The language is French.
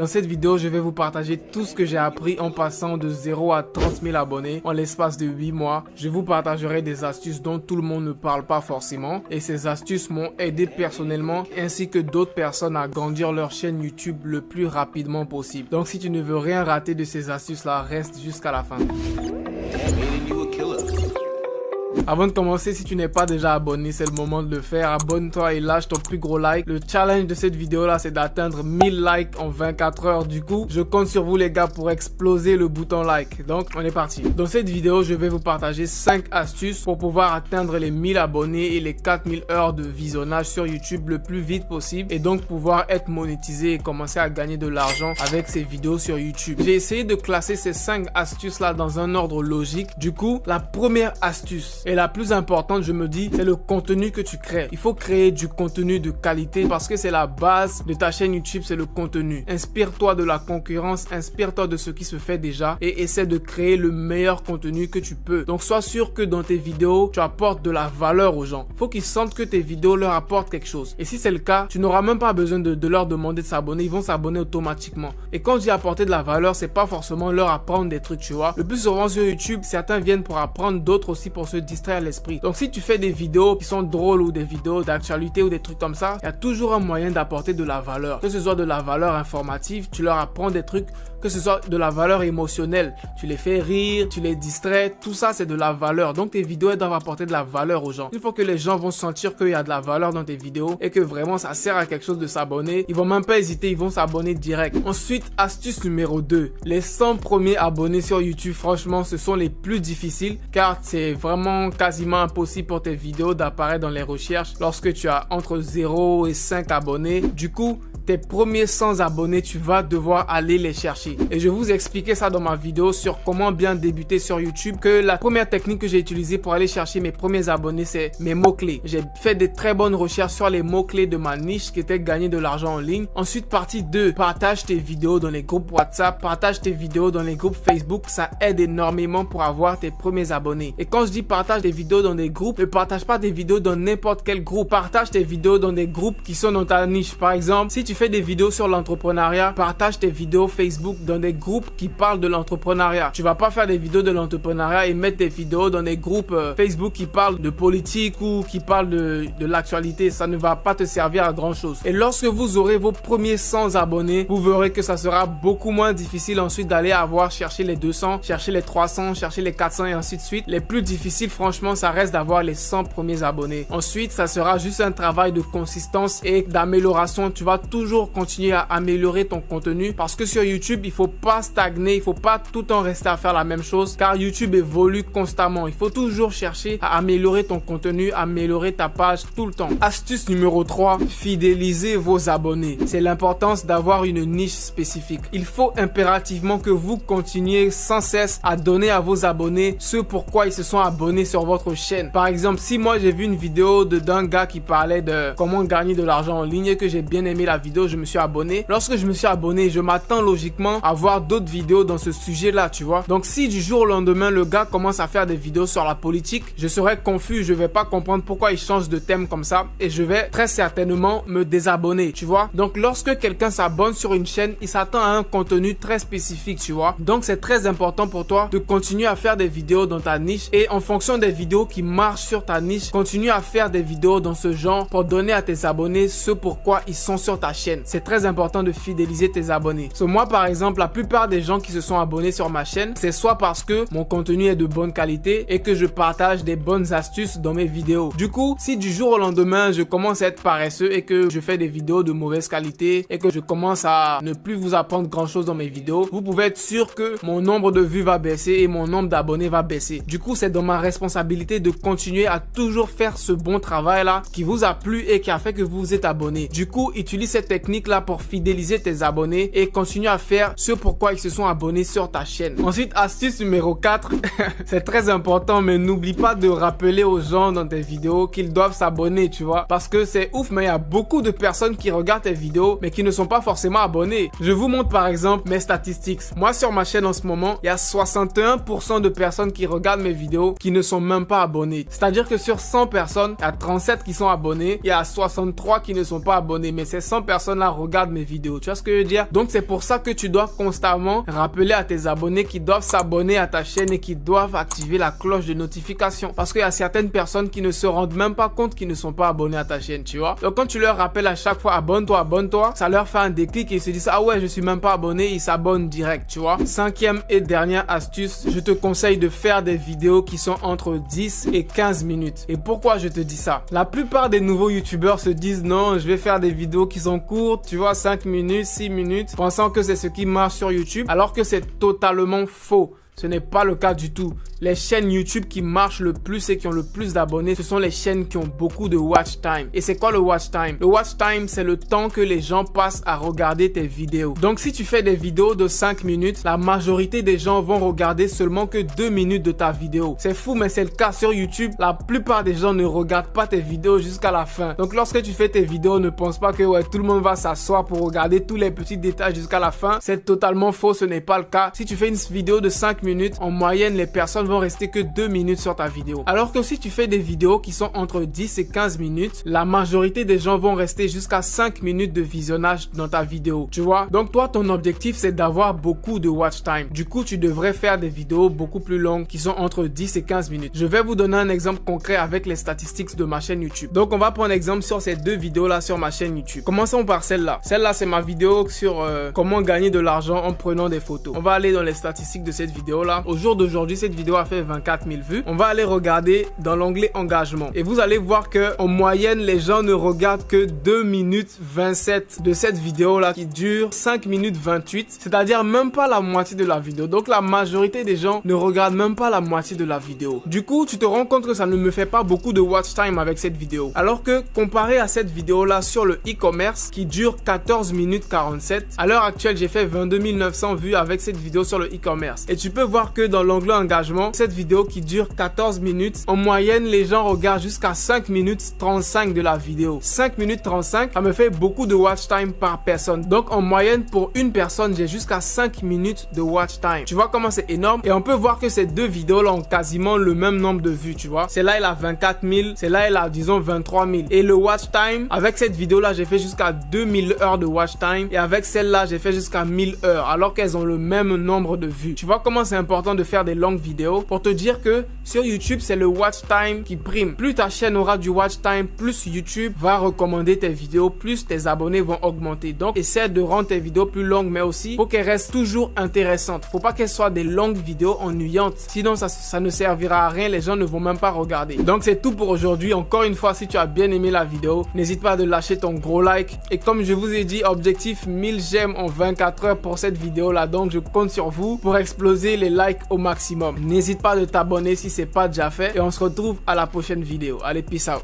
Dans cette vidéo, je vais vous partager tout ce que j'ai appris en passant de 0 à 30 000 abonnés en l'espace de 8 mois. Je vous partagerai des astuces dont tout le monde ne parle pas forcément et ces astuces m'ont aidé personnellement ainsi que d'autres personnes à grandir leur chaîne YouTube le plus rapidement possible. Donc si tu ne veux rien rater de ces astuces-là, reste jusqu'à la fin. Avant de commencer, si tu n'es pas déjà abonné, c'est le moment de le faire. Abonne-toi et lâche ton plus gros like. Le challenge de cette vidéo là, c'est d'atteindre 1000 likes en 24 heures. Du coup, je compte sur vous les gars pour exploser le bouton like. Donc, on est parti. Dans cette vidéo, je vais vous partager 5 astuces pour pouvoir atteindre les 1000 abonnés et les 4000 heures de visionnage sur YouTube le plus vite possible et donc pouvoir être monétisé et commencer à gagner de l'argent avec ces vidéos sur YouTube. J'ai essayé de classer ces 5 astuces là dans un ordre logique. Du coup, la première astuce et la plus importante, je me dis, c'est le contenu que tu crées. Il faut créer du contenu de qualité parce que c'est la base de ta chaîne YouTube, c'est le contenu. Inspire-toi de la concurrence, inspire-toi de ce qui se fait déjà et essaie de créer le meilleur contenu que tu peux. Donc, sois sûr que dans tes vidéos, tu apportes de la valeur aux gens. Il faut qu'ils sentent que tes vidéos leur apportent quelque chose. Et si c'est le cas, tu n'auras même pas besoin de leur demander de s'abonner. Ils vont s'abonner automatiquement. Et quand je dis apporter de la valeur, c'est pas forcément leur apprendre des trucs, tu vois. Le plus souvent sur YouTube, certains viennent pour apprendre, d'autres aussi pour se distraire l'esprit. Donc si tu fais des vidéos qui sont drôles ou des vidéos d'actualité ou des trucs comme ça, il y a toujours un moyen d'apporter de la valeur. Que ce soit de la valeur informative, tu leur apprends des trucs, que ce soit de la valeur émotionnelle, tu les fais rire, tu les distrais, tout ça c'est de la valeur. Donc tes vidéos elles doivent apporter de la valeur aux gens. Une fois que les gens vont sentir qu'il y a de la valeur dans tes vidéos et que vraiment ça sert à quelque chose de s'abonner, ils vont même pas hésiter, ils vont s'abonner direct. Ensuite, astuce numéro 2, les 100 premiers abonnés sur YouTube, franchement ce sont les plus difficiles car c'est vraiment quasiment impossible pour tes vidéos d'apparaître dans les recherches lorsque tu as entre 0 et 5 abonnés. Du coup, tes premiers 100 abonnés, tu vas devoir aller les chercher. Et je vais vous expliquer ça dans ma vidéo sur comment bien débuter sur YouTube. Que la première technique que j'ai utilisée pour aller chercher mes premiers abonnés, c'est mes mots-clés. J'ai fait des très bonnes recherches sur les mots-clés de ma niche qui était gagner de l'argent en ligne. Ensuite, partie 2, partage tes vidéos dans les groupes WhatsApp, partage tes vidéos dans les groupes Facebook. Ça aide énormément pour avoir tes premiers abonnés. Et quand je dis partage tes vidéos dans des groupes, ne partage pas tes vidéos dans n'importe quel groupe. Partage tes vidéos dans des groupes qui sont dans ta niche. Par exemple, si tu fais des vidéos sur l'entrepreneuriat, partage tes vidéos Facebook dans des groupes qui parlent de l'entrepreneuriat. Tu vas pas faire des vidéos de l'entrepreneuriat et mettre tes vidéos dans des groupes Facebook qui parlent de politique ou qui parlent de l'actualité. Ça ne va pas te servir à grand chose. Et lorsque vous aurez vos premiers 100 abonnés, vous verrez que ça sera beaucoup moins difficile ensuite d'aller chercher les 200, chercher les 300, chercher les 400 et ainsi de suite. Les plus difficiles, franchement, ça reste d'avoir les 100 premiers abonnés. Ensuite, ça sera juste un travail de consistance et d'amélioration. Tu vas toujours continuer à améliorer ton contenu parce que sur YouTube, il faut pas stagner, il faut pas tout le temps rester à faire la même chose car YouTube évolue constamment. Il faut toujours chercher à améliorer ton contenu, améliorer ta page tout le temps. Astuce numéro 3, fidéliser vos abonnés. C'est l'importance d'avoir une niche spécifique. Il faut impérativement que vous continuiez sans cesse à donner à vos abonnés ce pourquoi ils se sont abonnés sur votre chaîne. Par exemple, si moi j'ai vu une vidéo d'un gars qui parlait de comment gagner de l'argent en ligne et que j'ai bien aimé la vidéo, je me suis abonné. Lorsque je me suis abonné, je m'attends logiquement à voir d'autres vidéos dans ce sujet-là, tu vois. Donc si du jour au lendemain, le gars commence à faire des vidéos sur la politique, je serai confus, je vais pas comprendre pourquoi il change de thème comme ça et je vais très certainement me désabonner, tu vois. Donc lorsque quelqu'un s'abonne sur une chaîne, il s'attend à un contenu très spécifique, tu vois. Donc c'est très important pour toi de continuer à faire des vidéos dans ta niche et en fonction des vidéos qui marchent sur ta niche, continue à faire des vidéos dans ce genre pour donner à tes abonnés ce pourquoi ils sont sur ta chaîne. C'est très important de fidéliser tes abonnés. Moi par exemple, la plupart des gens qui se sont abonnés sur ma chaîne, c'est soit parce que mon contenu est de bonne qualité et que je partage des bonnes astuces dans mes vidéos. Du coup, si du jour au lendemain, je commence à être paresseux et que je fais des vidéos de mauvaise qualité et que je commence à ne plus vous apprendre grand chose dans mes vidéos, vous pouvez être sûr que mon nombre de vues va baisser et mon nombre d'abonnés va baisser. Du coup, c'est dans ma responsabilité de continuer à toujours faire ce bon travail là qui vous a plu et qui a fait que vous vous êtes abonné. Du coup, utilise cette technique là pour fidéliser tes abonnés et continue à faire ce pourquoi ils se sont abonnés sur ta chaîne. Ensuite, astuce numéro 4, c'est très important, mais n'oublie pas de rappeler aux gens dans tes vidéos qu'ils doivent s'abonner, tu vois. Parce que c'est ouf, mais il y a beaucoup de personnes qui regardent tes vidéos, mais qui ne sont pas forcément abonnés. Je vous montre par exemple mes statistiques. Moi, sur ma chaîne en ce moment, il y a 61% de personnes qui regardent mes vidéos qui ne sont même pas abonnés. C'est-à-dire que sur 100 personnes, il y a 37 qui sont abonnés, il y a 63 qui ne sont pas abonnés, mais ces 100 personnes personnes-là regardent mes vidéos. Tu vois ce que je veux dire? Donc c'est pour ça que tu dois constamment rappeler à tes abonnés qui doivent s'abonner à ta chaîne et qui doivent activer la cloche de notification. Parce qu'il y a certaines personnes qui ne se rendent même pas compte qu'ils ne sont pas abonnés à ta chaîne, tu vois. Donc quand tu leur rappelles à chaque fois abonne-toi, abonne-toi, ça leur fait un déclic et ils se disent ah ouais, je suis même pas abonné, ils s'abonnent direct, tu vois. Cinquième et dernière astuce, je te conseille de faire des vidéos qui sont entre 10 et 15 minutes. Et pourquoi je te dis ça? La plupart des nouveaux youtubeurs se disent non, je vais faire des vidéos qui sont courtes, tu vois, 5 minutes, 6 minutes, pensant que c'est ce qui marche sur YouTube, alors que c'est totalement faux. Ce n'est pas le cas du tout. Les chaînes YouTube qui marchent le plus et qui ont le plus d'abonnés, ce sont les chaînes qui ont beaucoup de watch time. Et c'est quoi le watch time? Le watch time, c'est le temps que les gens passent à regarder tes vidéos. Donc si tu fais des vidéos de 5 minutes, la majorité des gens vont regarder seulement que 2 minutes de ta vidéo. C'est fou, mais c'est le cas sur YouTube. La plupart des gens ne regardent pas tes vidéos jusqu'à la fin. Donc lorsque tu fais tes vidéos, ne pense pas que ouais, tout le monde va s'asseoir pour regarder tous les petits détails jusqu'à la fin. C'est totalement faux, ce n'est pas le cas. Si tu fais une vidéo de 5 minutes, en moyenne, les personnes vont rester que 2 minutes sur ta vidéo. Alors que si tu fais des vidéos qui sont entre 10 et 15 minutes, la majorité des gens vont rester jusqu'à 5 minutes de visionnage dans ta vidéo. Tu vois? Donc toi, ton objectif, c'est d'avoir beaucoup de watch time. Du coup, tu devrais faire des vidéos beaucoup plus longues qui sont entre 10 et 15 minutes. Je vais vous donner un exemple concret avec les statistiques de ma chaîne YouTube. Donc, on va prendre exemple sur ces deux vidéos-là sur ma chaîne YouTube. Commençons par celle-là. Celle-là, c'est ma vidéo sur comment gagner de l'argent en prenant des photos. On va aller dans les statistiques de cette vidéo-là. Au jour d'aujourd'hui, cette vidéo a fait 24 000 vues. On va aller regarder dans l'onglet engagement. Et vous allez voir que en moyenne, les gens ne regardent que 2 minutes 27 de cette vidéo-là qui dure 5 minutes 28. C'est-à-dire même pas la moitié de la vidéo. Donc la majorité des gens ne regardent même pas la moitié de la vidéo. Du coup, tu te rends compte que ça ne me fait pas beaucoup de watch time avec cette vidéo. Alors que comparé à cette vidéo-là sur le e-commerce qui dure 14 minutes 47, à l'heure actuelle, j'ai fait 22 900 vues avec cette vidéo sur le e-commerce. Et tu peux voir que dans l'onglet engagement, cette vidéo qui dure 14 minutes, en moyenne, les gens regardent jusqu'à 5 minutes 35 de la vidéo. 5 minutes 35, ça me fait beaucoup de watch time par personne. Donc, en moyenne, pour une personne, j'ai jusqu'à 5 minutes de watch time. Tu vois comment c'est énorme? Et on peut voir que ces deux vidéos-là ont quasiment le même nombre de vues, tu vois. Celle-là, elle a 24 000. Celle-là, elle a, disons, 23 000. Et le watch time, avec cette vidéo-là, j'ai fait jusqu'à 2000 heures de watch time. Et avec celle-là, j'ai fait jusqu'à 1000 heures, alors qu'elles ont le même nombre de vues. Tu vois comment c'est important de faire des longues vidéos pour te dire que sur YouTube, c'est le watch time qui prime. Plus ta chaîne aura du watch time, plus YouTube va recommander tes vidéos, plus tes abonnés vont augmenter. Donc, essaie de rendre tes vidéos plus longues, mais aussi, faut qu'elles restent toujours intéressantes. Faut pas qu'elles soient des longues vidéos ennuyantes. Sinon, ça ne servira à rien. Les gens ne vont même pas regarder. Donc, c'est tout pour aujourd'hui. Encore une fois, si tu as bien aimé la vidéo, n'hésite pas à lâcher ton gros like. Et comme je vous ai dit, objectif 1000 j'aime en 24 heures pour cette vidéo-là. Donc, je compte sur vous pour exploser les likes au maximum. N'hésite pas de t'abonner si c'est pas déjà fait. Et on se retrouve à la prochaine vidéo. Allez, peace out.